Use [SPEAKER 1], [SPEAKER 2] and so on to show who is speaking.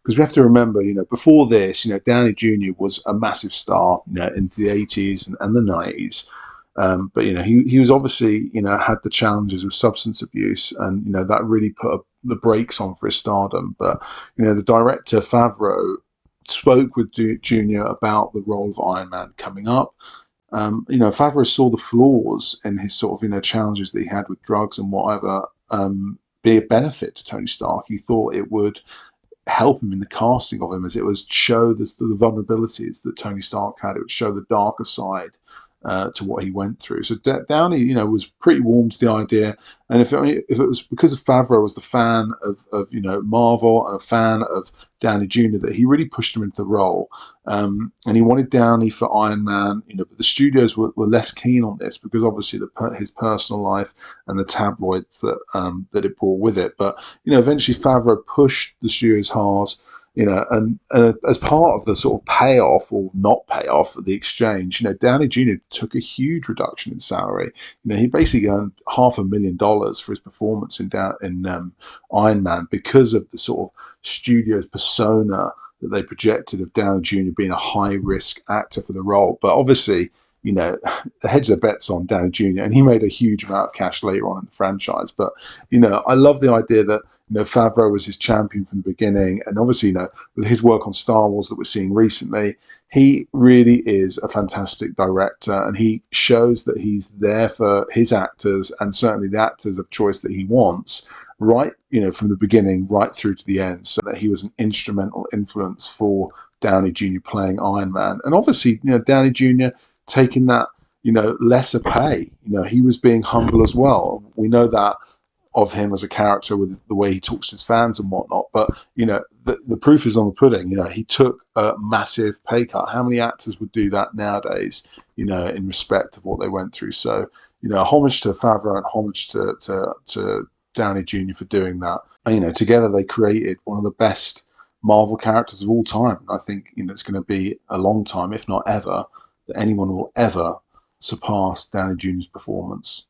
[SPEAKER 1] because we have to remember, before this, Downey Jr. was a massive star, into the 80s and the 90s. But he was obviously had the challenges with substance abuse, and that really put the brakes on for his stardom. But the director Favreau spoke with Junior about the role of Iron Man coming up. Favreau saw the flaws in his sort of challenges that he had with drugs and whatever, be a benefit to Tony Stark. He thought it would help him in the casting of him, as it was show the vulnerabilities that Tony Stark had. It would show the darker side to what he went through. So Downey, was pretty warm to the idea. And if it was because Favreau was the fan of Marvel and a fan of Downey Jr. that he really pushed him into the role, and he wanted Downey for Iron Man. But the studios were less keen on this because obviously his personal life and the tabloids that it brought with it. But eventually Favreau pushed the studios hard. And as part of the sort of payoff or not payoff of the exchange, Downey Jr. took a huge reduction in salary. He basically earned $500,000 for his performance in Iron Man because of the sort of studio's persona that they projected of Downey Jr. being a high risk actor for the role. But obviously, they hedged their bets on Downey Jr. and he made a huge amount of cash later on in the franchise. But, I love the idea that, Favreau was his champion from the beginning. And obviously, with his work on Star Wars that we're seeing recently, he really is a fantastic director, and he shows that he's there for his actors and certainly the actors of choice that he wants, right, from the beginning right through to the end, so that he was an instrumental influence for Downey Jr. playing Iron Man. And obviously, Downey Jr. taking that, lesser pay. He was being humble as well. We know that of him as a character with the way he talks to his fans and whatnot. But, the proof is on the pudding. He took a massive pay cut. How many actors would do that nowadays, in respect of what they went through? So, homage to Favreau and homage to Downey Jr. for doing that. And, together they created one of the best Marvel characters of all time. I think, it's going to be a long time, if not ever, that anyone will ever surpass Downey Jr.'s performance.